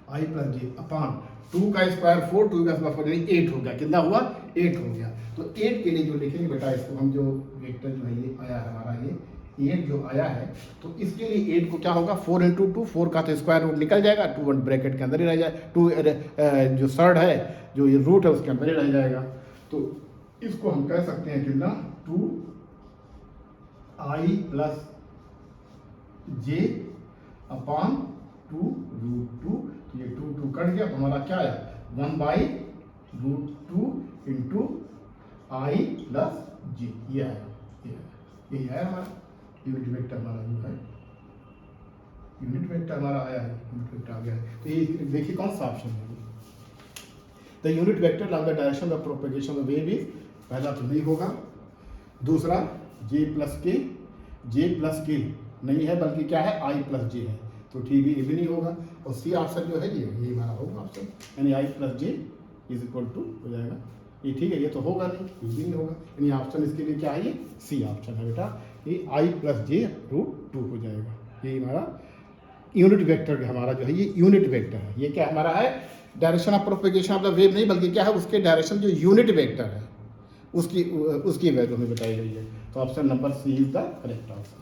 I plus J upon 2 का स्क्वायर 4, 2 का स्क्वायर 4 यानी 8 हो गया। कितना हुआ? 8 हो गया। तो 8 के लिए जो लिखेंगे बेटा, इसको हम जो वेक्टर जो है ये आया है हमारा, ये 8 जो आया है, तो इसके लिए 8 को क्या होगा, 4 इंटू 2, 4 का तो स्क्वायर रूट निकल जाएगा, 2 1 ब्रैकेट के अंदर ही रह जाए, 2 जो थर्ड है जो ये रूट है उसके अंदर ही रह जाएगा। तो इसको हम कह सकते हैं कितना, 2 आई प्लस जे अपान 2 रूट 2। तो ये 2 2 कट गया, तो हमारा क्या आया, 1 by root 2 into I plus J. ये आया, यही है हमारा यूनिट वेक्टर, हमारा जो है यूनिट वेक्टर हमारा आया है, यूनिट वेक्टर आ गया है। तो ये देखिए कौन सा ऑप्शन है, the unit vector along the direction of propagation of wave is, पहला तो नहीं होगा, दूसरा जे प्लस के नहीं है, बल्कि क्या है, आई प्लस जे है, तो ठीक है, ये भी नहीं होगा। और सी ऑप्शन जो है ये हमारा होगा ऑप्शन, यानी I plus J is equal to हो जाएगा, ये ठीक है, ये तो होगा नहीं, ये भी नहीं होगा, यानी ऑप्शन इसके लिए क्या है, ये सी ऑप्शन है बेटा, ये आई प्लस जे रूट 2 हो जाएगा। ये हमारा यूनिट वेक्टर हमारा जो है ये यूनिट वेक्टर है। ये क्या हमारा है, direction of propagation of the wave नहीं, बल्कि क्या है, उसके डायरेक्शन जो यूनिट वेक्टर है उसकी वैल्यू हमें बताई गई है। तो option number C is the correct answer.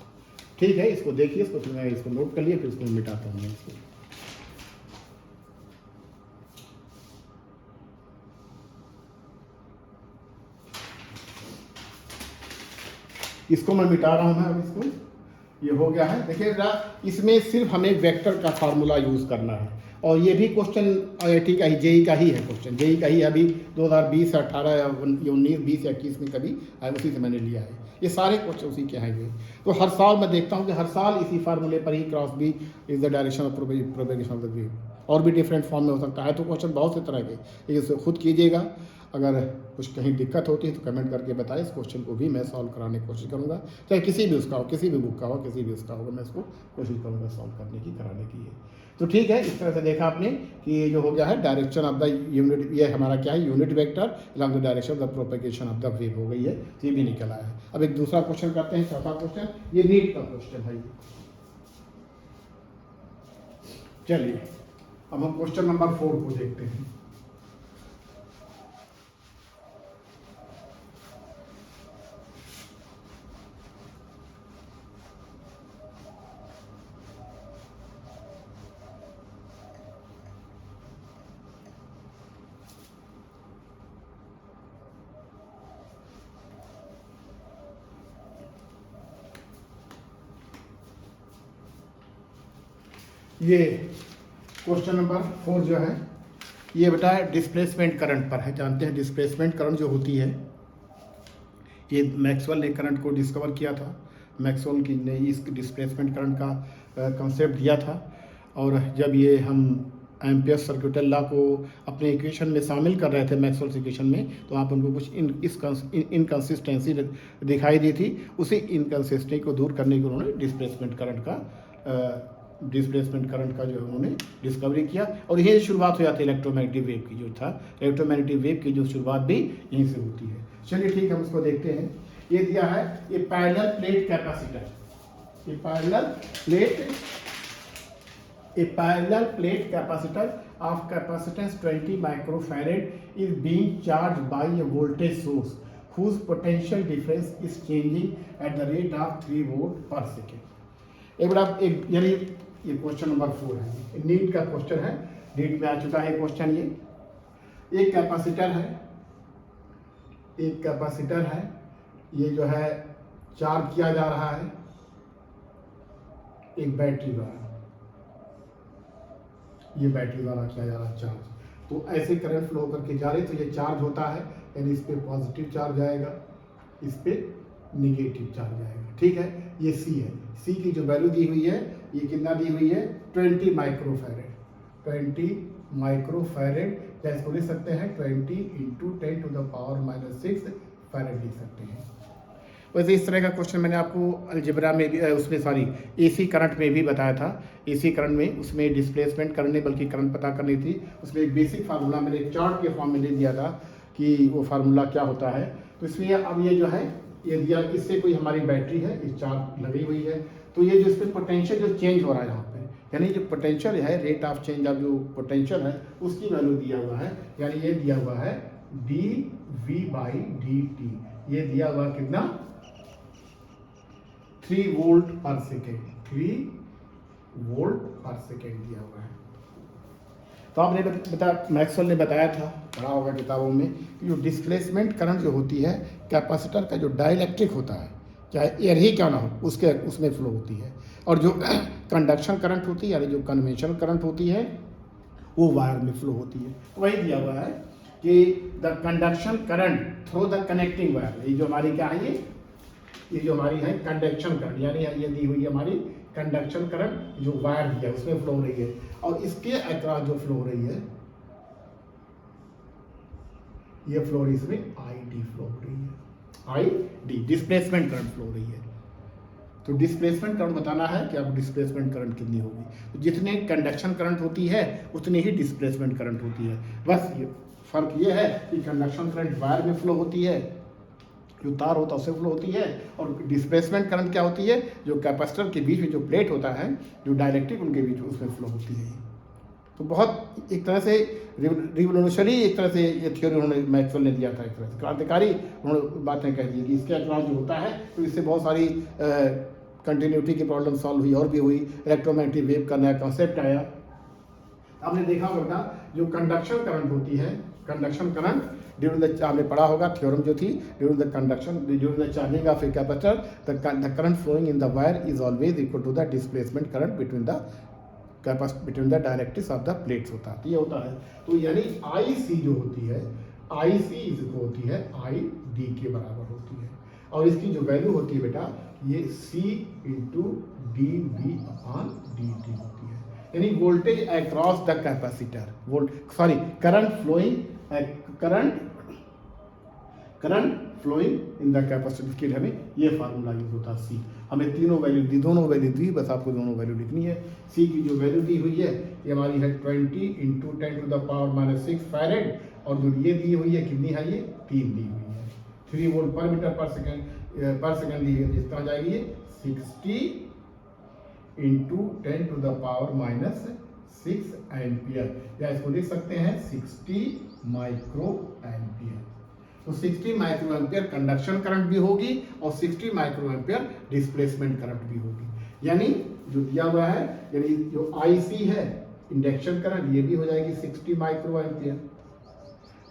ठीक है, इसको देखिए, इसको फिर मैं इसको नोट कर लिया, फिर इसको मिटाता हूँ मैं इसको मैं मिटा रहा हूँ मैं अब इसको, ये हो गया है। देखिए इसमें सिर्फ हमें वेक्टर का फार्मूला यूज़ करना है, और ये भी क्वेश्चन IIT का ही, जेई का ही है क्वेश्चन, जेई का ही अभी 2020 18 या 19 20 या 21 में कभी उसी से मैंने लिया है। ये सारे क्वेश्चन उसी के आएंगे। तो हर साल मैं देखता हूँ कि हर साल इसी फार्मूले पर ही cross B is the direction of propagation of the wave, और भी डिफरेंट फॉर्म में हो सकता है। तो क्वेश्चन बहुत से तरह के, ये खुद कीजिएगा। अगर कुछ कहीं दिक्कत होती है तो कमेंट करके बताएं, इस क्वेश्चन को भी मैं सॉल्व कराने की कोशिश करूँगा, चाहे किसी भी उसका हो, किसी भी बुक का हो, किसी भी उसका होगा, मैं इसको कोशिश करूँगा सॉल्व करने की, कराने की है। तो ठीक है, इस तरह से देखा आपने कि ये जो हो गया है डायरेक्शन ऑफ द यूनिट, ये हमारा क्या है, unit vector along the direction of the propagation of the wave हो गई है, ये भी निकल आया है। अब एक दूसरा क्वेश्चन करते हैं, चौथा क्वेश्चन, ये नीट का क्वेश्चन है। चलिए अब हम क्वेश्चन नंबर 4 को देखते हैं। ये क्वेश्चन नंबर 4 जो है ये बेटा डिस्प्लेसमेंट करंट पर है। जानते हैं डिस्प्लेसमेंट करंट जो होती है, ये मैक्सवेल ने करंट को डिस्कवर किया था। मैक्सवेल की ने इस डिस्प्लेसमेंट करंट का कंसेप्ट दिया था, और जब ये हम एम्पियर सर्किटल लॉ को अपने इक्वेशन में शामिल कर रहे थे, मैक्सवेल इक्वेशन में, तो आप उनको कुछ इनकन्सिस्टेंसी दिखाई दी थी। उसी इनकन्सिस्टेंसी को दूर करने के उन्होंने डिस्प्लेसमेंट करंट का जो है उन्होंने डिस्कवरी किया, और यही शुरुआत हो जाती है इलेक्ट्रोमैग्नेटिक वेव की। जो था इलेक्ट्रोमैग्नेटिक वेव की जो शुरुआत भी यहीं से होती है। चलिए ठीक है, हम इसको देखते हैं। ये दिया है, ये पैरेलल प्लेट कैपेसिटर, ये parallel plate capacitor of capacitance 20 microfarad is being charged bye A voltage source whose potential difference is changing at the rate of 3 volt पर सेकेंड। एक बार एक, यानी ये क्वेश्चन नंबर 4 है, नीट का क्वेश्चन है, NEET में आ चुका है क्वेश्चन। ये एक कैपेसिटर है, ये जो है चार्ज किया जा रहा है एक बैटरी द्वारा, ये बैटरी द्वारा किया जा रहा है चार्ज। तो ऐसे करंट फ्लो करके जा रही, तो ये चार्ज होता है, यानी इस पे पॉजिटिव चार्ज आएगा, इस पे निगेटिव चार्ज आएगा। ठीक है, ये सी है, सी की जो वैल्यू दी हुई है, ये कितना दी हुई है, 20 माइक्रोफैरेड, 20 माइक्रोफैरेड, या इसको लिख सकते हैं 20 × 10⁻⁻6 फैरेड लिख सकते हैं। वैसे इस तरह का क्वेश्चन मैंने आपको अलजेब्रा में भी, उसमें सॉरी एसी करंट में भी बताया था। एसी करंट में उसमें डिस्प्लेसमेंट करने बल्कि करंट पता करनी थी, उसमें एक बेसिक फार्मूला मैंने एक चार्ट के फॉर्म में दे दिया था कि वो फार्मूला क्या होता है। तो इसमें अब ये जो है, ये दिया, इससे कोई हमारी बैटरी है, इस चार्ज लगी हुई है, तो ये जो इस पर पोटेंशियल जो चेंज हो रहा है यहाँ पे, यानी जो पोटेंशियल है, रेट ऑफ चेंज ऑफ जो पोटेंशियल है उसकी वैल्यू दिया हुआ है, यानी ये दिया हुआ है dV/dt, ये दिया हुआ कितना 3 वोल्ट पर सेकेंड, 3 वोल्ट पर सेकेंड दिया हुआ है। तो आपने मैक्सवेल ने बताया था, पढ़ा होगा किताबों में, कि जो डिस्प्लेसमेंट करंट जो होती है कैपेसिटर का जो डाइलेक्ट्रिक होता है, चाहे एयर ही क्यों ना हो, उसमें फ्लो होती है, और जो कंडक्शन करंट होती है यानी जो कन्वेंशनल करंट होती है वो वायर में फ्लो होती है। वही दिया हुआ है कि the conduction current through the connecting wire, ये जो हमारी क्या है, ये जो हमारी है कंडक्शन करंट, यानी ये दी हुई है हमारी कंडक्शन करंट, जो वायर दिया है उसमें फ्लो हो रही है, और इसके अक्रॉस जो फ्लो हो रही है ये फ्लो इसमें ID फ्लो हो रही है, ID डिस्प्लेसमेंट करंट फ्लो हो रही है। तो डिस्प्लेसमेंट करंट बताना है कि आपको डिस्प्लेसमेंट करंट कितनी होगी, तो जितने कंडक्शन करंट होती है उतनी ही डिस्प्लेसमेंट करंट होती है। बस ये फर्क ये है कि कंडक्शन करंट वायर में फ्लो होती है, जो तार होता है उससे फ्लो होती है, और डिस्प्लेसमेंट करंट क्या होती है, जो कैपेसिटर के बीच में जो प्लेट होता है, जो डाइलेक्ट्रिक उनके बीच उसमें फ्लो होती है। तो बहुत एक तरह से रिवोल्यूशनरी एक तरह से ये थ्योरी उन्होंने मैक्सवेल ने दिया था, एक तरह से क्रांतिकारी उन्होंने बातें कह दी कि इसके अक्रॉस जो होता है, तो इससे बहुत सारी कंटिन्यूटी की प्रॉब्लम सॉल्व हुई, और भी हुई, इलेक्ट्रोमैग्नेटिक वेव का नया कॉन्सेप्ट आया। आपने देखा होगा जो कंडक्शन करंट होती है, कंडक्शन करंट ड्यूरिंग द, आपने पढ़ा होगा थ्योरम जो थी, during the conduction, during the charging of a capacitor the current flowing in the wire is always equal to the displacement current between the dielectrics of the plates होता है, ये होता है। तो यानी IC जो होती है, IC होती है ID के बराबर होती है, और इसकी जो वैल्यू होती है बेटा ये C × dV/dt होती है, यानी voltage across the capacitor, current flowing in the capacitor के लिए हमें ये फार्मूला यूज होता है। C हमें दोनों वैल्यू दी, बस आपको दोनों वैल्यू लिखनी है। C की जो वैल्यू दी हुई है ये हमारी है 20 × 10⁻⁶ फैरेड, और जो ये दी हुई है कितनी है, ये 3 दी हुई है, 3 volt per metre per second दी है, जितना जाएगी ये 60 × 10⁻⁶ एम्पियर, या इसको लिख सकते हैं 60 माइक्रो एम्पियर। तो 60 माइक्रो एम्पियर कंडक्शन करंट भी होगी और 60 माइक्रो एम्पियर डिस्प्लेसमेंट करंट भी होगी। यानी जो दिया हुआ है, यानी जो IC है इंडक्शन करंट, ये भी हो जाएगी 60 माइक्रो एम्पियर,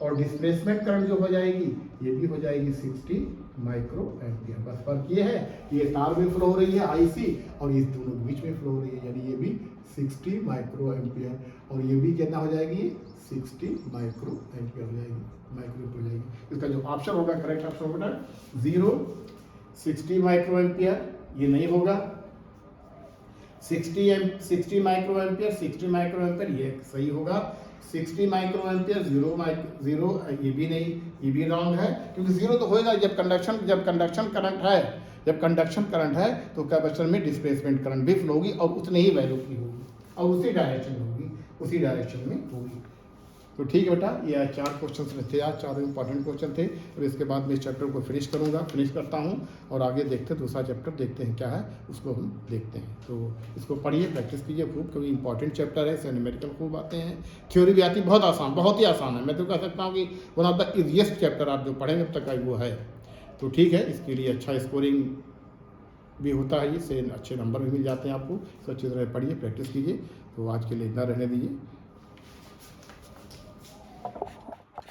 और डिस्प्लेसमेंट करंट जो हो जाएगी ये भी हो जाएगी 60 माइक्रो एम्पियर। बस फर्क ये है कि ये तार में फ्लो हो रही है IC, और ये दोनों के बीच में फ्लो हो रही है, यानी ये भी 60 माइक्रो एम्पियर, और ये भी कितना हो जाएगी 60 माइक्रो एम्पियर हो जाएगी, हो जाएगी। इसका जो ऑप्शन होगा, करेक्ट ऑप्शन होगा 0, 60 माइक्रो एम्पियर ये नहीं होगा, 60 माइक्रो एम्पियर ये सही होगा, 60 माइक्रो एम्पियर 0 ये भी नहीं, ये भी रॉन्ग है, क्योंकि 0 तो होएगा जब कंडक्शन करंट है तो कैपेसिटर में डिस्प्लेसमेंट करंट भी फ्लो होगी, और उतनी ही वैल्यू की होगी, और उसी डायरेक्शन में होगी। तो ठीक है बेटा, ये 4 क्वेश्चन थे, आज 4 इंपॉर्टेंट क्वेश्चन थे, और इसके बाद मैं इस चैप्टर को फिनिश करता हूँ, और आगे देखते हैं दूसरा चैप्टर, देखते हैं क्या है उसको हम देखते हैं। तो इसको पढ़िए, प्रैक्टिस कीजिए खूब, क्योंकि इंपॉर्टेंट चैप्टर है, इससे न्यूमेरिकल खूब आते हैं, थ्योरी भी आती है, बहुत ही आसान है। मैं तो कह सकता हूँ कि one of the easiest chapter आप जो पढ़ेंगे अब तक का वो है। तो ठीक है, इसके लिए अच्छा स्कोरिंग भी होता है, इससे अच्छे नंबर भी मिल जाते हैं आपको। तो अच्छी तरह पढ़िए, प्रैक्टिस कीजिए। तो आज के लिए इतना रहने दीजिए।